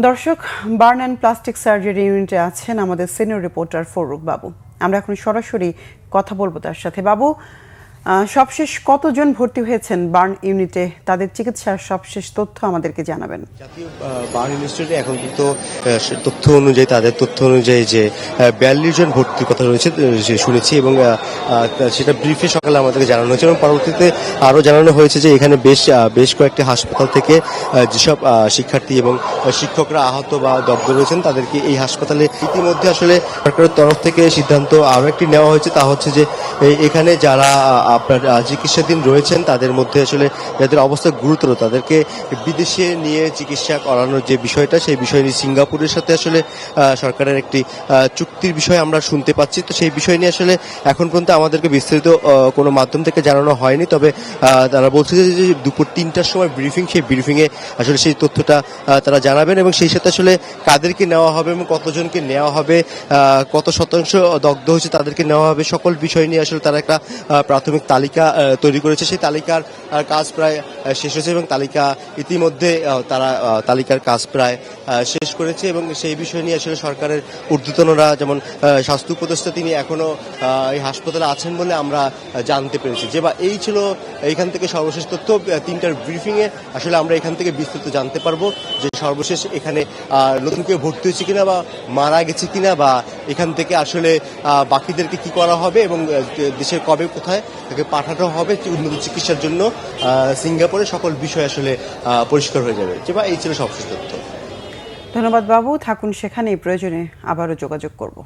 দর্শক, burn and plastic surgery ইউনিটে আছেন আমাদের সিনিয়র রিপোর্টার ফরুক বাবু। আমরা এখন সরাসরি কথা বলবো তার সাথে। বাবু, সবশেষ কতজন ভর্তি হয়েছেন বার্ন ইউনিটে? তাদের চিকিৎসার সবশেষ তথ্য আমাদেরকে জানাবেন। জাতীয় বার্ন ইনস্টিটিউটে এখন কিন্তু তথ্য অনুযায়ী, তাদের তথ্য অনুযায়ী যে 42 জন ভর্তির কথা রয়েছে শুনেছি, এবং সেটা ব্রিফে সকালে আমাদেরকে জানানো হয়েছে, এবং পরবর্তীতে আরও জানানো হয়েছে যে এখানে বেশ কয়েকটি হাসপাতাল থেকে যেসব শিক্ষার্থী এবং শিক্ষকরা আহত বা দগ্ধ রয়েছেন তাদেরকে এই হাসপাতালে ইতিমধ্যে আসলে সরকারের তরফ থেকে সিদ্ধান্ত আরও একটি নেওয়া হয়েছে। তা হচ্ছে যে এখানে যারা আপনার চিকিৎসাধীন রয়েছেন তাদের মধ্যে আসলে যাদের অবস্থা গুরুতর তাদেরকে বিদেশে নিয়ে চিকিৎসা করানোর যে বিষয়টা, সেই বিষয় নিয়ে সিঙ্গাপুরের সাথে আসলে সরকারের একটি চুক্তির বিষয় আমরা শুনতে পাচ্ছি। তো সেই বিষয় নিয়ে আসলে এখন পর্যন্ত আমাদেরকে বিস্তারিত কোনো মাধ্যম থেকে জানানো হয়নি, তবে তারা বলছে যে দুপুর 3টার সময় ব্রিফিং, সেই ব্রিফিংয়ে আসলে সেই তথ্যটা তারা জানাবেন, এবং সেই সাথে আসলে কাদেরকে নেওয়া হবে এবং কতজনকে নেওয়া হবে, কত শতাংশ দগ্ধ হয়েছে তাদেরকে নেওয়া হবে, সকল বিষয় নিয়ে আসলে তারা একটা প্রাথমিক তালিকা তৈরি করেছে। সেই তালিকার কাজ প্রায় শেষ হয়েছে, এবং তালিকা ইতিমধ্যে তারা তালিকার কাজ প্রায় শেষ করেছে, এবং সেই বিষয় নিয়ে আসলে সরকারের ঊর্ধ্বতনরা, যেমন স্বাস্থ্য উপদেষ্টা, তিনি এখনো এই হাসপাতালে আছেন বলে আমরা জানতে পেরেছি। যে বা এই ছিল এইখান থেকে সর্বশেষ তথ্য। 3টার ব্রিফিংয়ে আসলে আমরা এখান থেকে বিস্তারিত জানতে পারবো যে সর্বশেষ এখানে নতুন কেউ ভর্তি হয়েছে কিনা, বা মারা গেছে কিনা, বা এখান থেকে আসলে বাকিদেরকে কি করা হবে, এবং দেশের কবে কোথায় তাকে পাঠানো হবে উন্নত চিকিৎসার জন্য সিঙ্গাপুরে, সকল বিষয় আসলে পরিষ্কার হয়ে যাবে। যে বা এই ছিল সবশেষ তথ্য। ধন্যবাদ বাবু, থাকুন সেখানেই, প্রয়োজনে আবারও যোগাযোগ করব।